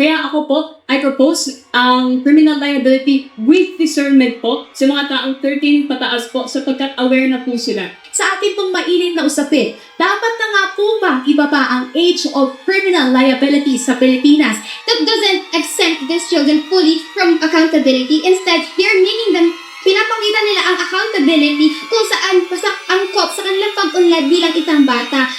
Kaya ako po, I propose ang criminal liability with discernment po sa mga taong 13 pataas po sapagkat aware na po sila. Sa ating pong mainit na usapin, dapat na nga po ba ibaba ang age of criminal liability sa Pilipinas? That doesn't exempt these children fully from accountability. Instead, they're making them, pinapakita nila ang accountability kung saan angkop sa kanilang pag-unlad bilang isang bata.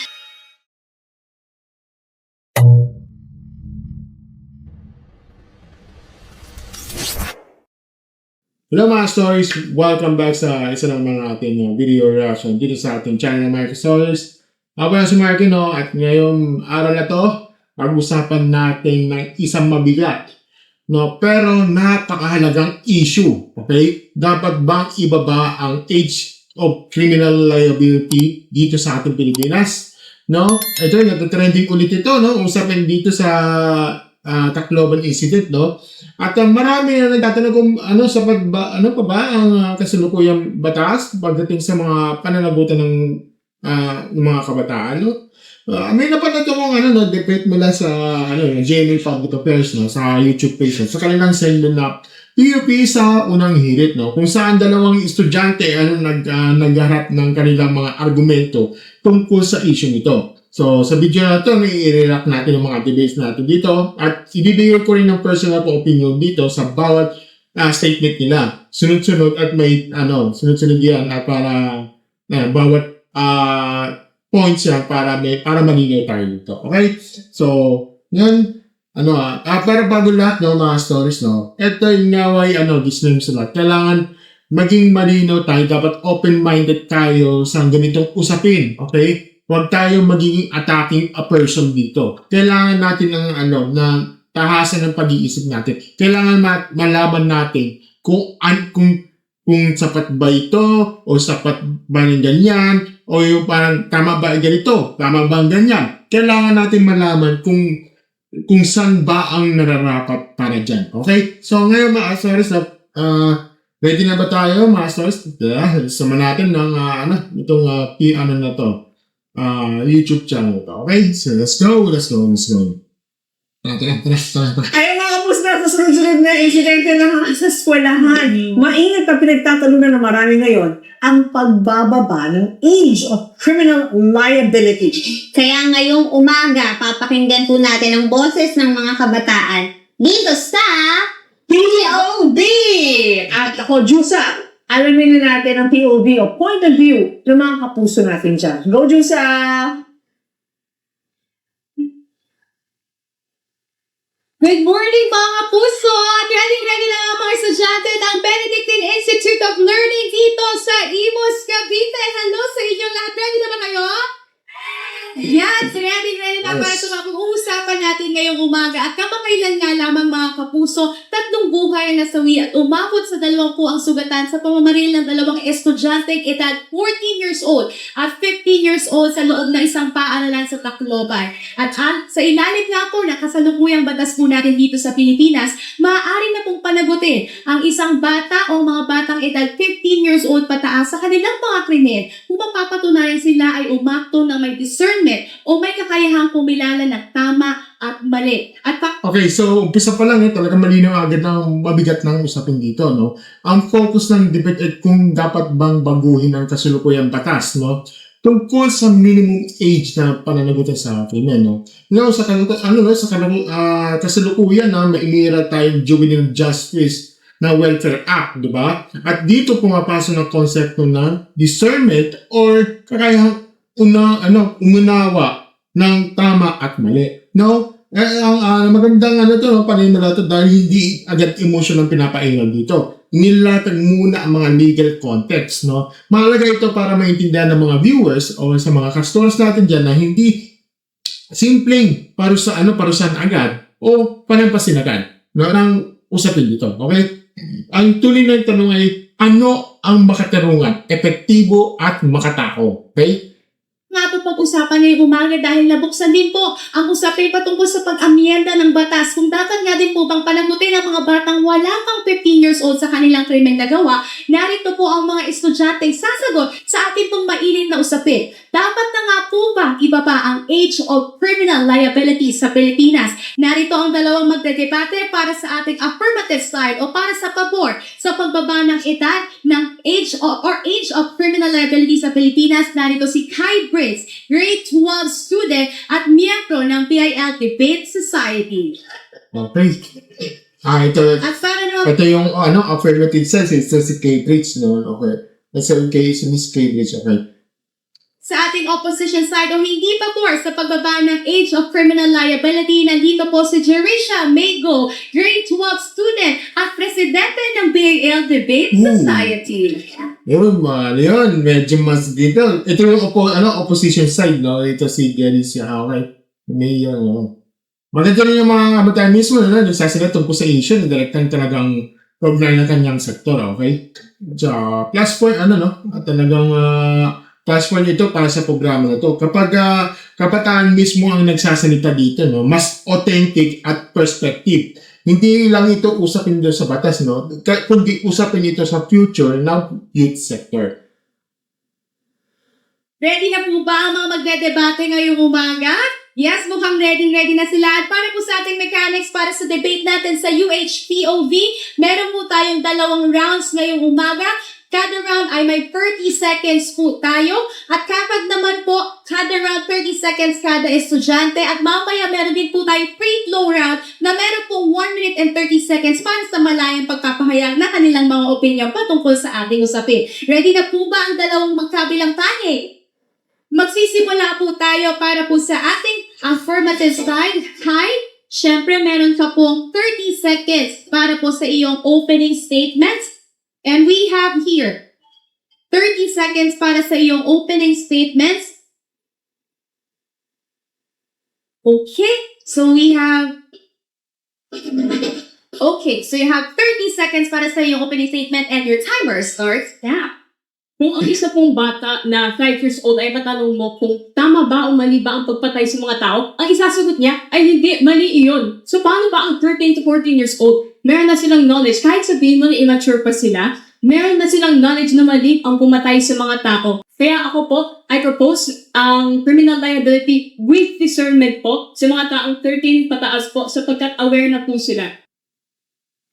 Hello mga stories! Welcome back sa isa ng mga ating video reaction dito sa ating channel ng Marky Stories. Ako na si Marky, no? At ngayong araw na to, pag-usapan natin ng isang mabigat, no? Pero napakahalagang issue. Okay? Dapat bang ibaba ang age of criminal liability dito sa ating Pilipinas? No? Ito, natatrending ulit ito, no? Usapin dito sa Tacloban incident, no? At marami na nagtatanong kung ano pa ba ang kasalukuyang batas pagdating sa mga pananagutan ng mga kabataan, no? May napanood akong debate mula sa GMA Public Affairs, no, sa YouTube page, sa kanilang segment na PUP sa unang hirit, no, kung saan dalawang estudyante nagharap ng kanilang mga argumento tungkol sa issue nito. So, sa video na ito, may i-react natin ang mga debates natin dito at ibibigay ko rin ng personal opinion dito sa bawat statement nila. Sunod-sunod at may sunod-sunod yan at para bawat points yan para malinaw tayo dito. Okay? So, yun, para bago lahat ng mga stories, no, ito yung naway, disclaimer sa lahat. Kailangan maging malinaw tayo, dapat open-minded tayo sa ganitong usapin. Okay? Huwag tayong magiging attacking a person dito. Kailangan natin na tahasan ng pag-iisip natin. Kailangan malaman natin kung sapat ba ito o sapat ba ng ganyan o yung parang tama ba ganito, tama ba ang ganyan. Kailangan natin malaman kung saan ba ang nararapat para dyan. Okay? So ngayon mga stories, ready na ba tayo mga stories? Sama natin ng na to. YouTube channel ito. Okay? So, let's go. Tara. Ayun nga kapos na sa sunod-sunod na insidente ng sa eskwelahan. Maingat na pinagtatalunan ng marami ngayon ang pagbababa ng age of criminal liability. Kaya ngayong umaga, papakinggan po natin ang boses ng mga kabataan dito sa POV! At ako, Jusa, alamin na natin ang POV o point of view ng mga kapuso natin dyan. Go, Jusa! Good morning mga kapuso! At ready na ang mga estudyante ng Benedictine Institute of Learning dito sa Imus, Cavite. Hello sa inyong lahat. Ready na ba kayo? Yes, ready na para sa mga pag-uusapan natin ngayong umaga. At kamakailan nga lamang mga kapuso, 3 buhay ang nasawi at umabot sa 20 ang sugatan sa pamamaril ng 2 estudyanteng edad 14 years old at 15 years old sa loob ng isang paaralan sa Tacloban. At sa ilalim nga po ng kasalukuyang batas po natin dito sa Pilipinas, maaari na pong panagutin ang isang bata o mga batang edad 15 years old pataas sa kanilang mga krimen kung mapapatunayan sila ay umakto ng may discernment o may kakayahang pumilala ng tama at mali. Okay, so umpisa pa lang talaga malinaw agad ng mabigat ng usapin dito, no? Ang focus ng debate ay kung dapat bang baguhin ang kasalukuyang batas, no? Tungkol sa minimum age na pananagutan sa krimen, no? Sa kasalukuyan na maimira tayong Juvenile Justice na Welfare Act, di ba? At dito pumapasok ng konsepto ng discernment or kakayahang umunawa ng tama at mali. No? Ang magandang panimula ito dahil hindi agad emotion ang pinapaingal dito. Nilatag muna ang mga legal context, no? Mahalaga ito para maintindihan ng mga viewers o sa mga customers natin dyan na hindi simpleng parusahan agad o panampasin agad, no? Ang usapin dito, okay? Ang tuloy ng tanong ay, ano ang makatarungan, epektibo at makatao? Okay? nga po pag-usapan ngayong umaga dahil nabuksan din po ang usapin patungkol sa pag-amyenda ng batas kung dapat nga din po bang panagutin ang mga batang wala pang 15 years old sa kanilang krimen na gawa. Narito po ang mga estudyante sasagot sa ating pong mainit na usapin. Dapat na nga po ba ibaba ang age of criminal liability sa Pilipinas? Narito ang dalawang magdedebate para sa ating affirmative side o para sa pabor sa pagbaba ng edad ng age of criminal liability sa Pilipinas. Narito si Kai Briggs, grade 12 student at miyembro ng PIL Debate Society. Okay. Ito, At para naman ito yung affirmative sense. Ito si Cambridge, no? Okay. That's okay, si Miss Cambridge, okay. sa ating opposition side o hindi pa po sa pagbaba ng age of criminal liability, nandito po si Jerisha Maygo, grade 12 student at presidente ng PIL Debate Society. Yun, medyo mas dito. Ito yung opposition side, no? Ito si Galicia, okay. Mayor, no? Maganda rin yung mga kabataan mismo, no? Nagsasagot tungkol sa issue, direktang talagang program ng kanyang sektor, okay? So, plus point, at talagang plus point ito para sa programa na to. Kapag kabataan mismo ang nagsasalita dito, no? Mas authentic at perspective. Hindi lang ito usapin dito sa batas, no? Kundi usapin ito sa future ng youth sector. Ready na po ba ang mga magdedebate ngayong umaga? Yes, mukhang ready na sila. At para po sa ating mechanics para sa debate natin sa UHPOV, meron po tayong dalawang rounds ngayong umaga. Kada round ay may 30 seconds po tayo. At kapag naman po, kada round 30 seconds kada estudyante. At mamaya meron din po tayong free-flow round na meron po 1 minute and 30 seconds para sa malayang pagkapahayag na kanilang mga opinion patungkol sa ating usapin. Ready na po ba ang dalawang magkabilang tahe? Magsisimula po tayo para po sa ating affirmative side. Hi! Siyempre, meron ka pong 30 seconds para po sa iyong opening statements. And we have here 30 seconds para sa iyong opening statements. Okay, so you have 30 seconds para sa iyong opening statement and your timer starts now. Kung ang isa pong bata na 5 years old ay matanong mo kung tama ba o mali ba ang pagpatay sa mga tao, ang isasagot niya ay hindi, mali iyon. So paano ba ang 13 to 14 years old? Meron na silang knowledge, kahit sabihin mo na immature pa sila, meron na silang knowledge na mali ang pumatay sa mga tao. Kaya ako po, I propose ang criminal liability with discernment po sa mga taong 13 pataas po sapagkat aware na po sila.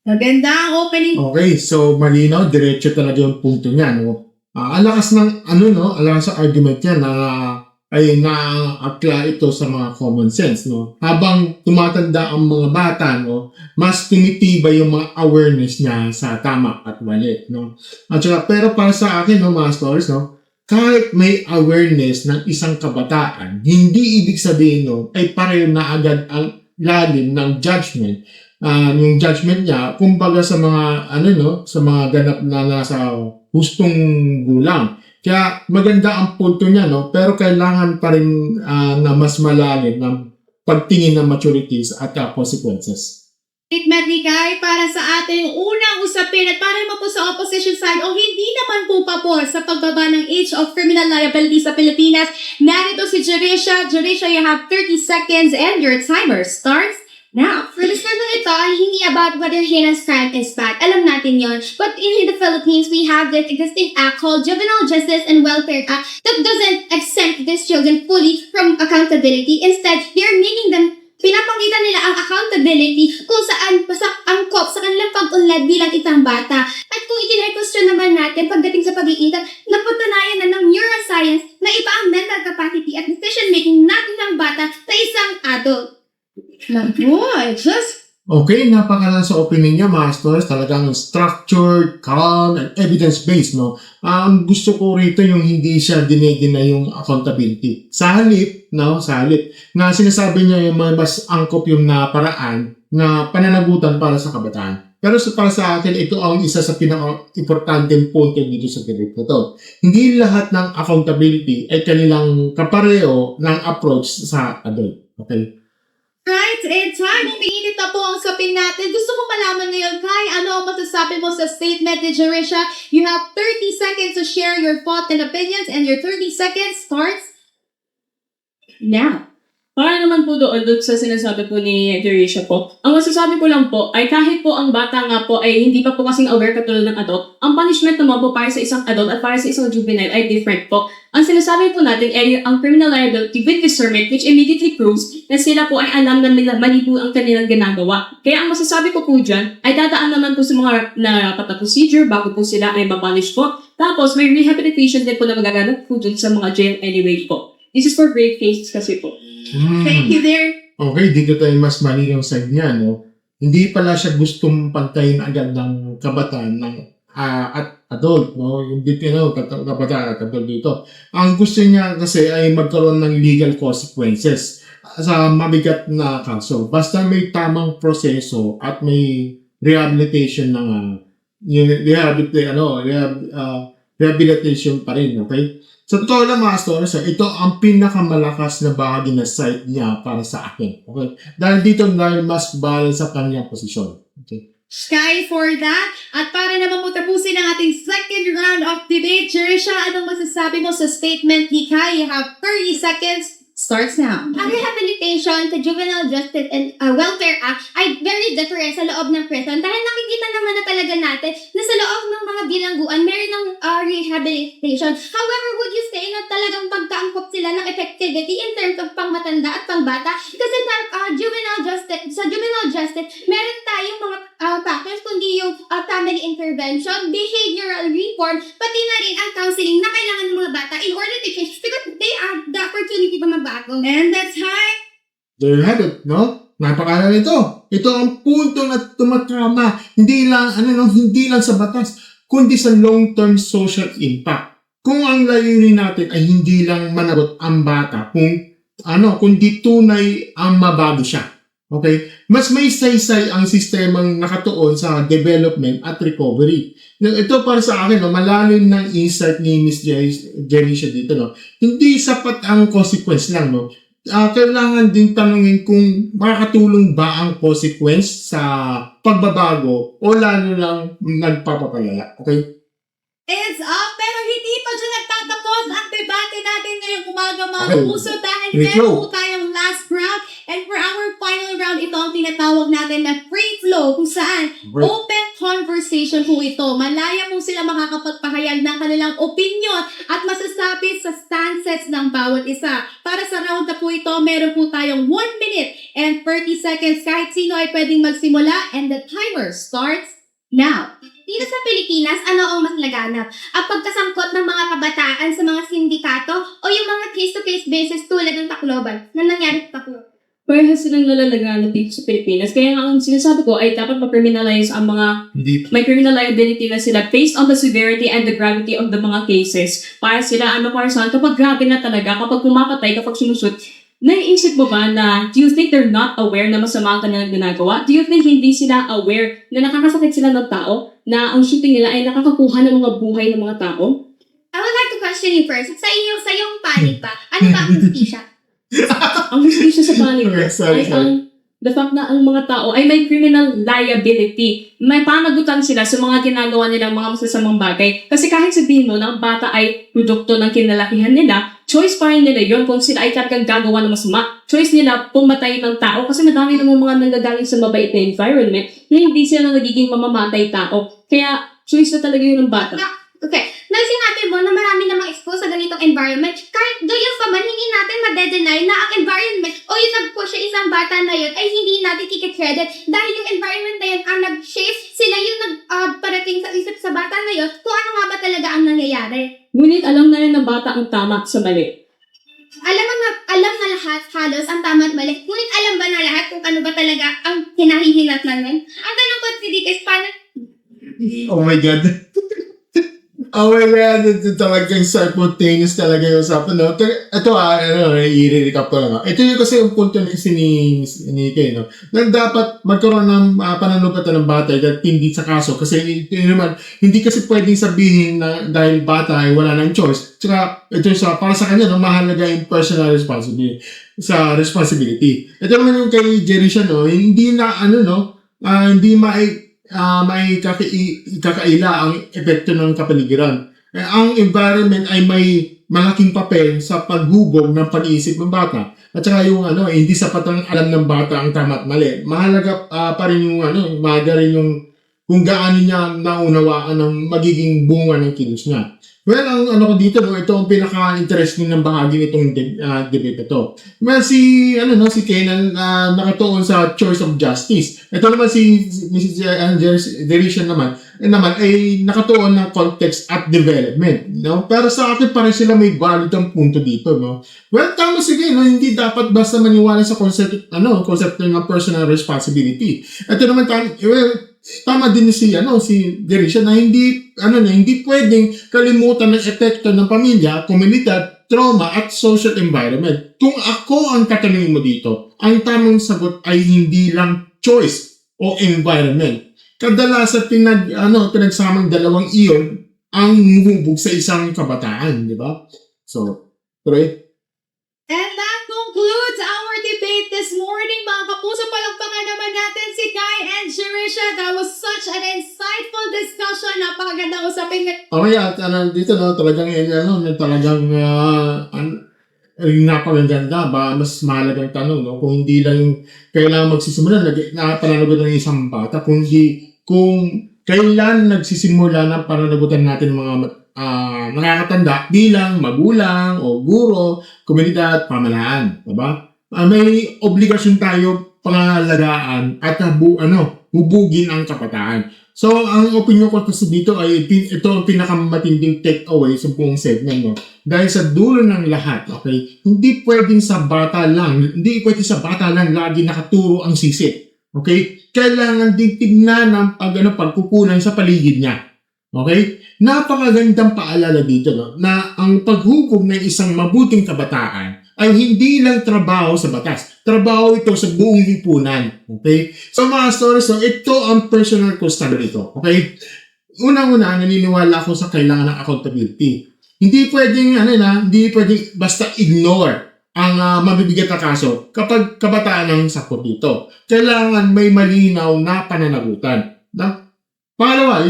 Maganda ang opening. Okay, so malinaw, diretso talaga yung punto niya, no? Ang lakas ng, alakas sa argument niya na ay na-apply ito sa mga common sense, no? Habang tumatanda ang mga bata, no, mas tumitibay yung mga awareness niya sa tama at mali, no? At saka, pero para sa akin, no, mga scholars, no, kahit may awareness ng isang kabataan, hindi ibig sabihin, no, ay pareho na agad ang lalim ng judgment. Yung judgment niya, kumbaga sa mga, sa mga ganap na nasa hustong gulang. Kaya maganda ang punto niya, no? Pero kailangan pa rin na mas malalim ng pagtingin ng maturities at consequences. Statement ni Kai para sa ating unang usapin at para naman po sa opposition side o hindi naman po pabor sa pagbaba ng age of criminal liability sa Pilipinas. Narito si Jerisha. Jerisha, you have 30 seconds and your timer starts now. For this na ito ay hindi about whether heinous crime is bad. Alam natin yon. But in the Philippines, we have this existing act called Juvenile Justice and Welfare Act that doesn't exempt these children fully from accountability. Instead, they're making them, pinapakita nila ang accountability kung saan angkop sa kanilang pag-unlad bilang isang bata. At kung i-question naman natin pagdating sa pag-iingat, napatunayan na ng neuroscience na iba ang mental capacity at decision-making ng isang bata sa isang adult. Okay, napakala sa opinion niya, mga scholars, talagang structured, calm, and evidence-based, no? Ang gusto ko rito yung hindi siya dinay yung accountability. Sa halip, na sinasabi niya yung mas angkop yung paraan na pananagutan para sa kabataan. Pero para sa akin, ito ang isa sa pinaka-importanteng punto dito sa debate na to. Hindi lahat ng accountability ay kanilang kapareho ng approach sa adult. Okay? Right, it's time. Umiinit na po ang usapin natin. Gusto ko malaman ngayon, Kai, ano ang masasabi mo sa statement ni Jerisha? You have 30 seconds to share your thoughts and opinions and your 30 seconds starts now. Para naman po doon sa sinasabi po ni Jerisha po, ang masasabi ko lang po ay kahit po ang bata nga po ay hindi pa po kasing aware katulad ng adult, ang punishment naman po para sa isang adult at para sa isang juvenile ay different po. Ang sinasabi po natin ay ang criminal liability with discernment which immediately proves na sila po ay alam na mali po ang kanilang ginagawa. Kaya ang masasabi ko po dyan ay dadaan naman po sa mga dapat na procedure bago po sila ay mapunish po. Tapos may rehabilitation din po na magaganap po dun sa mga jail anyway po. This is for grave cases kasi po. Thank you there. Okay, dito tayo mas malinaw sa niya, no? Hindi pala siya gustong pantayin agad ng kabataan ng at adult, no? Hindi kabataan at adult dito. Ang gusto niya kasi ay magkaroon ng legal consequences sa mabigat na kaso. Basta may tamang proseso at may rehabilitation ng rehabilitation pa rin, okay? Sa totoo lang mga stories, ito ang pinakamalakas na bahagi na side niya para sa akin. Okay? Dahil dito mas balance sa kanyang posisyon. Okay? Sky for that. At para naman mo tapusin ang ating second round of debate, Jerisha, anong masasabi mo sa statement ni Kai? You have 30 seconds. Starts now. Ang rehabilitation sa Juvenile Justice and Welfare Act ay very different sa loob ng prison dahil nakikita naman na talaga natin na sa loob ng mga bilangguan meron ng rehabilitation. However, would you say na talagang pagkaangkop sila ng effectivity in terms of pangmatanda at pangbata? Kasi sa Juvenile Justice, meron tayong mga factors kundi yung family intervention, behavioral reform, pati na rin ang counseling na kailangan ng mga bata in order to change because they have the opportunity pa magbago. And that's high. There you have it, no? Napakala nito. Ito ang punto na tumatama. Hindi lang sa batas, kundi sa long-term social impact. Kung ang layunin natin ay hindi lang managot ang bata, kundi tunay ang mabago siya. Okay? Mas may saysay ang sistemang nakatuon sa development at recovery. Ito para sa akin, malalim ng insight ni Miss Jerisha dito. No? Hindi sapat ang consequence lang. No? Kailangan din tanungin kung makakatulong ba ang consequence sa pagbabago o lalo lang nagpapapalala. Okay? It's up, pero hindi pa dyan nagtatapos ang debate natin ngayong umaga mga Okay. puso dahil Free meron flow. po tayong last round and for our final round, ito ang tinatawag natin na free flow kung saan open conversation po ito. Malaya po sila makakapagpahayag ng kanilang opinion at masasabi sa stances ng bawat isa. Para sa round na po ito, meron po tayong 1 minute and 30 seconds. Kahit sino ay pwedeng magsimula and the timer starts now. Dito sa Pilipinas, ano ang mas laganap? Ang pagkasangkot ng mga kabataan sa mga sindikato o yung mga case-to-case basis tulad ng Tacloban na nangyari sa Tacloban? Parehas silang nalalagana dito sa Pilipinas. Kaya nga ang sinasabi ko ay dapat ma-criminalize ang mga may criminal liability na sila based on the severity and the gravity of the mga cases. Para sila, para saan, kapag grabe na talaga, kapag pumapatay, kapag sinusut, naiisip mo ba na, do you think they're not aware na masama ang kanilang ginagawa? Do you think hindi sila aware na nakakasakit sila ng tao? Na ang shooting nila ay nakakakuha ng mga buhay ng mga tao? I would like to question you first. Sa iyong panig ba? Ano ba ang justisya? Ang hustisya sa panig Sorry. ay the fact na ang mga tao ay may criminal liability. May panagutan sila sa mga ginagawa nilang mga masasamang bagay. Kasi kahit sabihin mo na ang bata ay produkto ng kinalakihan nila, choice pa rin nila yun kung sila ay talagang gagawa ng masama. Choice nila pumatay ng tao kasi madami namang mga nanggagaling sa mabait na environment na hindi sila nagiging mamamatay tao. Kaya choice na talaga yun ng bata. Okay. Nang sinabi mo na marami namang exposed sa ganitong environment, kahit doon pa man, hindi natin madedenay na ang environment o yung nag-push sa isang bata na yun ay hindi natin kikikredit dahil yung environment na yun ang nag-shape, sila yung nagparating sa isip sa bata na yun kung ano nga ba talaga ang nangyayari. Ngunit alam na rin ng bata ang tama sa mali. Alam na lahat halos ang tama at mali. Ngunit alam ba na lahat kung ano ba talaga ang hinahihinatnan nun? Ang tanong ko si Dick is paano? Oh my God. Oh my God, ito talagang simultaneous talaga yung usapan, no? Ito, i-recap ko lang. Ito yung kasi yung punto ni Kay, no? Na dapat magkaroon ng pananugatan ng bata at hindi sa kaso. Kasi hindi kasi pwedeng sabihin na dahil bata ay wala ng choice. Tsaka, ito para sa kanya, no, mahalaga yung personal responsibility. Ito naman yung kay Jerisha, no? Hindi na, hindi may kakaila ang epekto ng kapaligiran. Ang environment ay may malaking papel sa paghubog ng pag-iisip ng bata. At saka yung hindi sapat ang alam ng bata ang tama at mali. Mahalaga pa rin yung mahalaga rin yung kung gaano niya naunawaan ang magiging bunga ng kilos niya. Well, ang ko dito, ito ang pinaka-interesting ng bahagi nitong debate ito. Well, si Kenan nakatuon sa choice of justice. Ito naman si Mrs. Derisha naman ay nakatuon ng context at development. No? Pero sa akin, parang sila may valid ang punto dito. No? Well, tama sige, hindi dapat basta maniwala sa concept ng personal responsibility. Ito naman, tama din si Derisha na hindi pwedeng kalimutan ng epekto ng pamilya, komunidad, trauma at social environment. Kung ako ang tatanungin mo dito, ang tamang sagot ay hindi lang choice o environment. Kadalasan pinagsamang dalawang iyon ang humubog sa isang kabataan, di ba? So, Troy? And that concludes our debate this morning, mga kapuso. Palagpakan naman natin si Kai and Jerisha. That was such an insightful discussion. Napakaganda usapin. Okay, at dito talagang napakaganda ba, mas mahalagang tanong, no? Kung hindi lang kailangan magsisimula na pananagutan ng isang bata, kung kailan nagsisimula ng pananagutan natin mga nakakatanda bilang magulang o guro, komunidad, pamahalaan, diba? May obligasyon tayo pangalagaan at hubugin ang kabataan. So, ang opinion ko kasi dito ay ito ang pinakamatinding takeaway sa buong segment, no? Dahil sa dulo ng lahat, okay, hindi pwede sa bata lang lagi nakaturo ang sisi. Okay? Kailangan din tignan ang pagkukulang sa paligid niya. Okay? Napakagandang paalala dito, no? Na ang paghubog ng isang mabuting kabataan ay hindi lang trabaho sa batas. Trabaho ito sa buong lipunan. Okay? So mga stories, so ito ang personal ko stand dito. Okay? Unang-una, naniniwala ako sa kailangan ng accountability. Hindi pwedeng basta ignore ang mabibigat na kaso kapag kabataan ang sakot dito. Kailangan may malinaw na pananagutan. No? Pangalawa,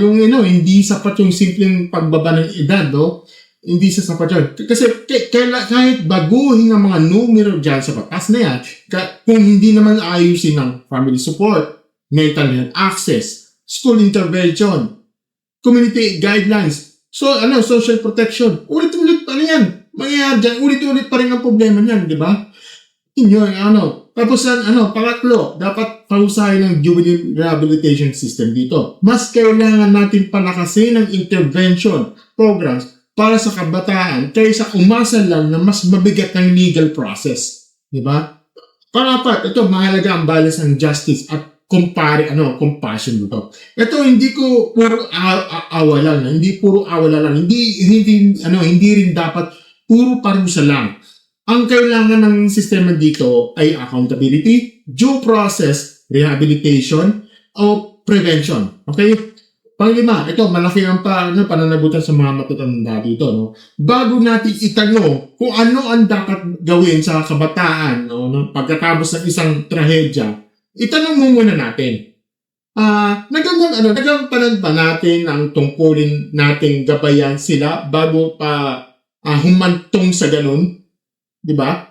hindi sapat yung simpleng pagbaba ng edad, no? Hindi sapat yun. Kasi kahit baguhin ang mga numero dyan sa batas na yan, kung hindi naman ayusin ng family support, mental health access, school intervention, community guidelines, social protection, ulit-ulit pa rin yan. Mangyayari dyan, ulit-ulit pa rin ang problema niyan, di ba? Tapos pangatlo, dapat pausahin ng juvenile rehabilitation system dito. Mas kailangan natin palakasin ang intervention programs para sa kabataan kaysa umasa lang na mas mabigat ng legal process. Di ba? Pangapat, ito mahalaga ang balance ng justice at compassion dito. Ito hindi ko puro awalan, hindi puro awalan lang. Hindi rin dapat puro parusa lang. Ang kailangan ng sistema dito ay accountability, due process, rehabilitation, o prevention. Okay? Panglima, ito, malaki ang pananagutan sa mga matatanda dito. No? Bago natin itanong kung ano ang dapat gawin sa kabataan, no? Pagkatapos ng isang trahedya, itanong mo muna natin. Nagampanan ba natin ang tungkulin nating gabayan sila bago pa humantong sa ganun? Diba?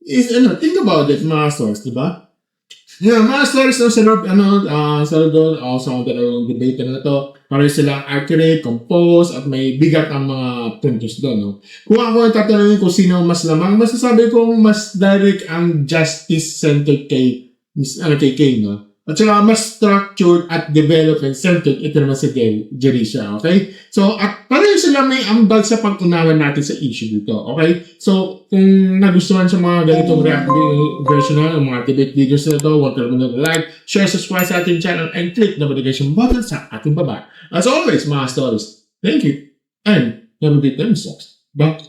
Think about it, mga stores, diba? Yeah, mga stories sa loob, also ang debate na to, para sila accurate, composed, at may bigat ang mga puntos doon, no? Kung ako tatanungin kung sino mas lamang, masasabi ko mas direct ang justice-centered kay Kay, no? At saka mas structured at development-centered, ito naman si Jerisha, okay? So, at pareho sila may ambag sa pag-unawan natin sa issue dito, okay? So, kung nagustuhan sa mga ganitong version ng mga debate videos na ito, huwag kalimutan na like, share, subscribe sa ating channel, and click the notification button sa ating baba. As always, mga stories, thank you, and have a great time, stocks. Bye!